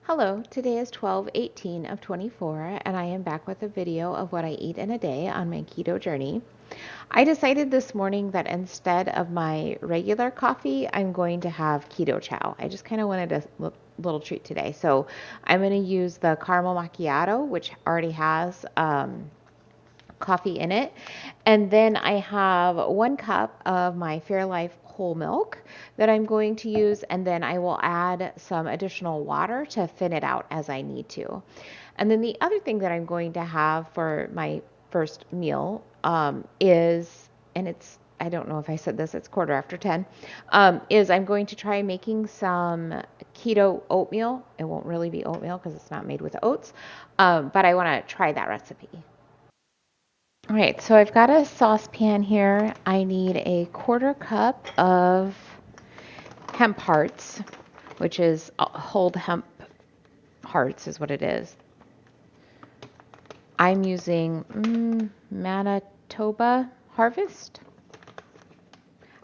Hello, today is 12/18 of 24 and I am back with a video of what I eat in a day on my keto journey. I decided this morning that instead of my regular coffee, I'm going to have keto chow. I just kind of wanted a little treat today. So I'm going to use the caramel macchiato, which already has coffee in it. And then I have 1 cup of my Fairlife whole milk that I'm going to use. And then I will add some additional water to thin it out as I need to. And then the other thing that I'm going to have for my first meal is, and I don't know if I said this, it's 10:15, is I'm going to try making some keto oatmeal. It won't really be oatmeal because it's not made with oats, but I want to try that recipe. All right, so I've got a saucepan here. I need a 1/4 cup of hemp hearts, which is whole hemp hearts is what it is. I'm using Manitoba Harvest.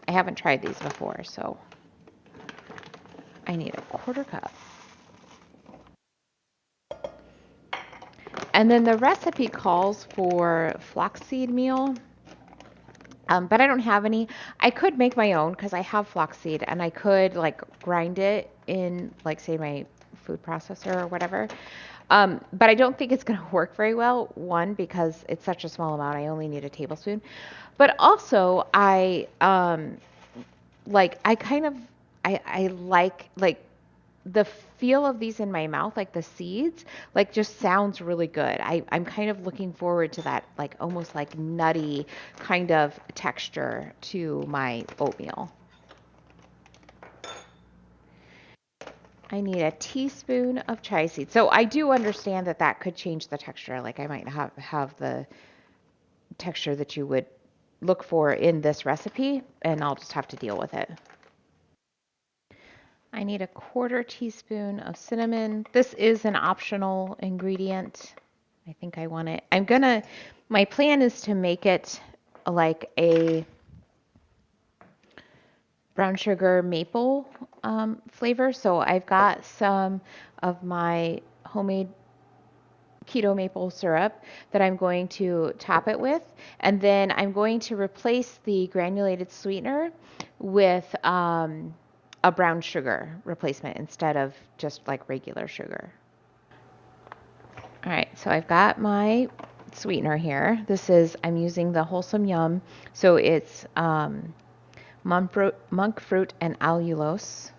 I haven't tried these before, so I need a 1/4 cup. And then the recipe calls for flaxseed meal. But I don't have any. I could make my own because I have flaxseed and I could like grind it in like say my food processor or whatever. But I don't think it's going to work very well. One, because it's such a small amount. I only need a tablespoon. But also I kind of I like the feel of these in my mouth, like the seeds, like just sounds really good. I'm kind of looking forward to that, like almost like nutty kind of texture to my oatmeal. I need a teaspoon of chia seeds. So I do understand that that could change the texture. Like I might have the texture that you would look for in this recipe, and I'll just have to deal with it. I need a 1/4 teaspoon of cinnamon. This is an optional ingredient. I think I want it. My plan is to make it like a brown sugar maple flavor. So I've got some of my homemade keto maple syrup that I'm going to top it with. And then I'm going to replace the granulated sweetener with a brown sugar replacement instead of just like regular sugar. All right, so I've got my sweetener here. I'm using the Wholesome Yum. So it's monk fruit and allulose.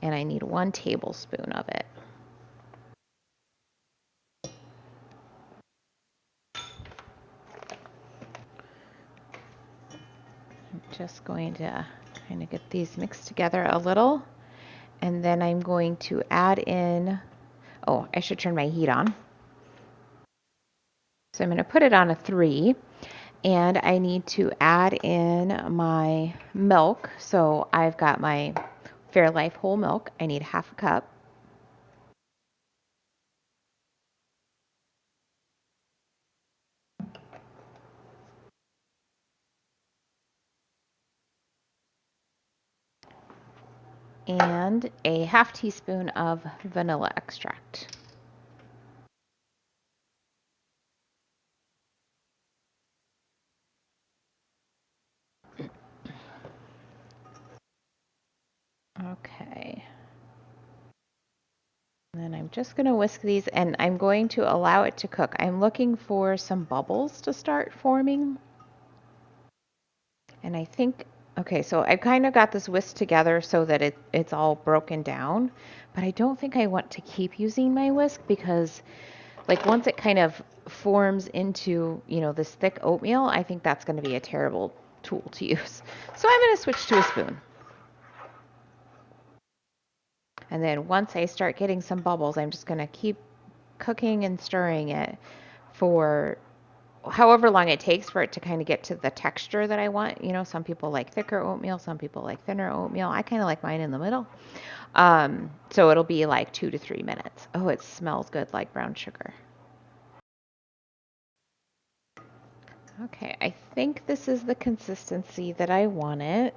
And I need 1 tablespoon of it. I'm just going to kind of get these mixed together a little. And then I'm going to add in, oh, I should turn my heat on. So I'm going to put it on a 3. And I need to add in my milk. So I've got my Fairlife whole milk. I need 1/2 cup. And a 1/2 teaspoon of vanilla extract. Okay. And then I'm just going to whisk these and I'm going to allow it to cook. I'm looking for some bubbles to start forming. And I think, okay, so I kind of got this whisk together so that it's all broken down. But I don't think I want to keep using my whisk because like once it kind of forms into, this thick oatmeal, I think that's going to be a terrible tool to use. So I'm going to switch to a spoon. And then once I start getting some bubbles, I'm just going to keep cooking and stirring it for however long it takes for it to kind of get to the texture that I want. Some people like thicker oatmeal, some people like thinner oatmeal. I kind of like mine in the middle. So it'll be like 2 to 3 minutes. Oh, it smells good like brown sugar. Okay, I think this is the consistency that I want it.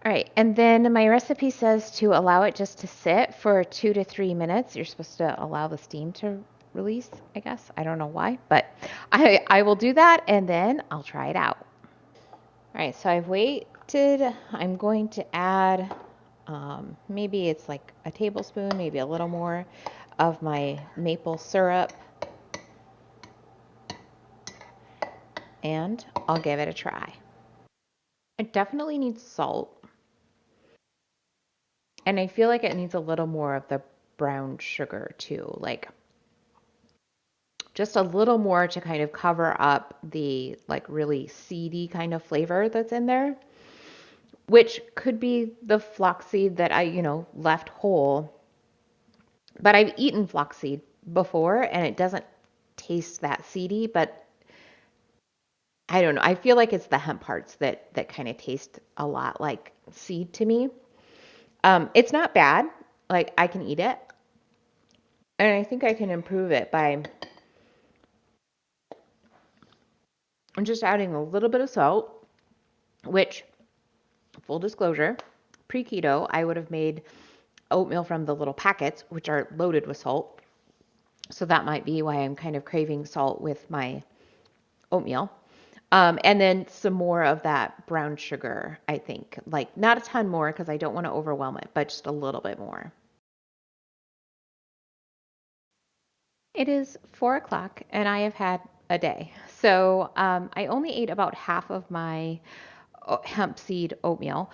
All right, and then my recipe says to allow it just to sit for 2 to 3 minutes. You're supposed to allow the steam to release, I guess. I don't know why, but I will do that and then I'll try it out. All right, so I've waited. I'm going to add, maybe it's like a tablespoon, maybe a little more of my maple syrup, and I'll give it a try. It definitely needs salt, and I feel like it needs a little more of the brown sugar too, like just a little more to kind of cover up the like really seedy kind of flavor that's in there, which could be the flaxseed that I left whole. But I've eaten flaxseed before and it doesn't taste that seedy, but I don't know. I feel like it's the hemp parts that kind of taste a lot like seed to me. It's not bad. Like I can eat it. And I think I can improve it by just adding a little bit of salt, which, full disclosure, pre-keto, I would have made oatmeal from the little packets, which are loaded with salt. So that might be why I'm kind of craving salt with my oatmeal. And then some more of that brown sugar, I think. Like not a ton more because I don't want to overwhelm it, but just a little bit more. It is 4 o'clock and I have had a day. So I only ate about half of my hemp seed oatmeal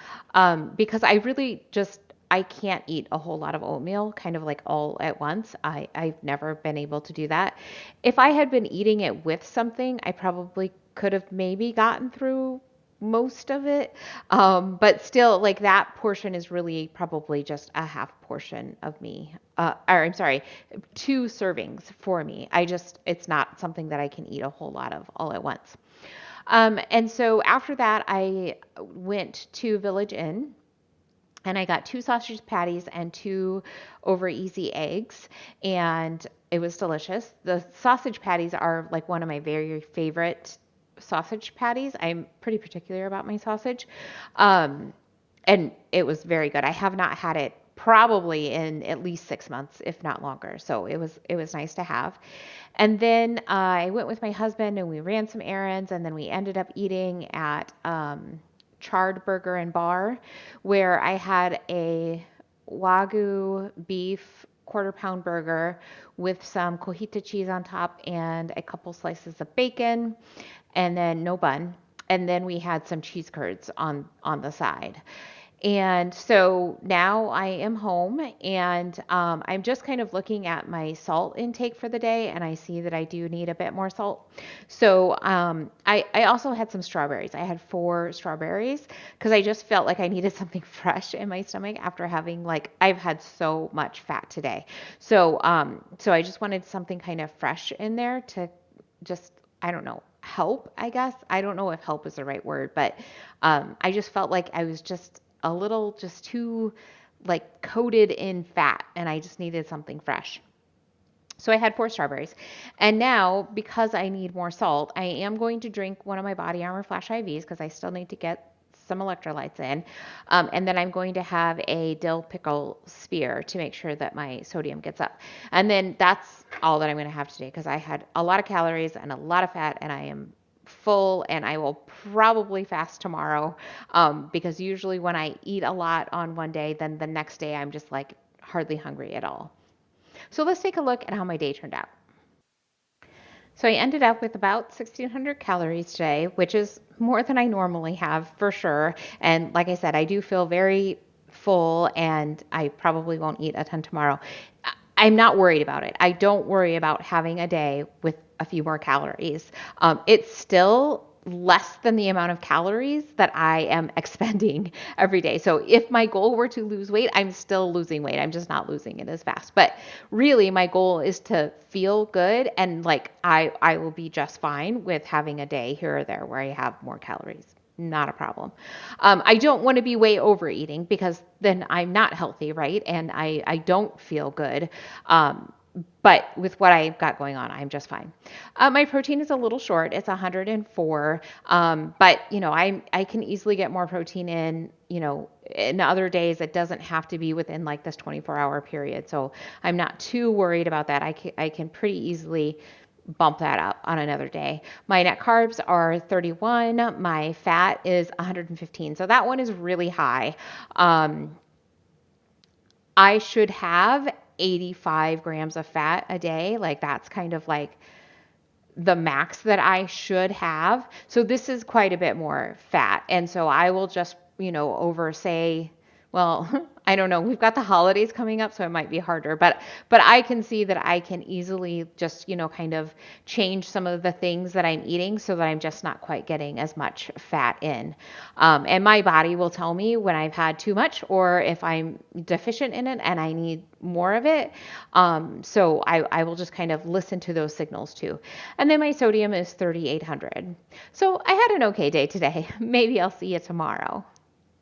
because I really just I can't eat a whole lot of oatmeal kind of like all at once. I've never been able to do that. If I had been eating it with something, I probably could have maybe gotten through most of it. But still, like that portion is really probably just a half portion of me. Or I'm sorry, 2 servings for me. It's not something that I can eat a whole lot of all at once. And so after that, I went to Village Inn and I got 2 sausage patties and 2 over easy eggs, and it was delicious. The sausage patties are like one of my very favorite sausage patties. I'm pretty particular about my sausage. Um, and it was very good. I have not had it probably in at least 6 months, if not longer. So it was nice to have. And then I went with my husband and we ran some errands, and then we ended up eating at Charred Burger and Bar, where I had a Wagyu beef quarter-pound burger with some cojita cheese on top and a couple slices of bacon, and then no bun. And then we had some cheese curds on the side. And so now I am home and I'm just kind of looking at my salt intake for the day and I see that I do need a bit more salt. So I also had some strawberries. I had 4 strawberries because I just felt like I needed something fresh in my stomach after having like I've had so much fat today. So I just wanted something kind of fresh in there to just, I don't know, help, I guess. I don't know if help is the right word, but I just felt like I was just a little just too like coated in fat and I just needed something fresh. So I had 4 strawberries. And now, because I need more salt, I am going to drink one of my Body Armor Flash IVs because I still need to get some electrolytes in. And then I'm going to have a dill pickle spear to make sure that my sodium gets up. And then that's all that I'm going to have today because I had a lot of calories and a lot of fat and I am full and I will probably fast tomorrow because usually when I eat a lot on one day, then the next day I'm just like hardly hungry at all. So let's take a look at how my day turned out. So I ended up with about 1,600 calories today, which is more than I normally have for sure. And like I said, I do feel very full and I probably won't eat a ton tomorrow. I'm not worried about it. I don't worry about having a day with a few more calories. It's still less than the amount of calories that I am expending every day. So if my goal were to lose weight, I'm still losing weight. I'm just not losing it as fast. But really my goal is to feel good and like I will be just fine with having a day here or there where I have more calories. Not a problem. I don't want to be way overeating because then I'm not healthy, right? And I don't feel good. But with what I've got going on, I'm just fine. My protein is a little short. It's 104. But I can easily get more protein in other days. It doesn't have to be within like this 24-hour period. So I'm not too worried about that. I can pretty easily bump that up on another day. My net carbs are 31. My fat is 115. So that one is really high. Um, I should have 85 grams of fat a day. Like that's kind of like the max that I should have. So this is quite a bit more fat. And so I will just, over say, well, I don't know. We've got the holidays coming up, so it might be harder, but I can see that I can easily just, kind of change some of the things that I'm eating so that I'm just not quite getting as much fat in. And my body will tell me when I've had too much or if I'm deficient in it and I need more of it. So I will just kind of listen to those signals too. And then my sodium is 3,800. So I had an okay day today. Maybe I'll see you tomorrow.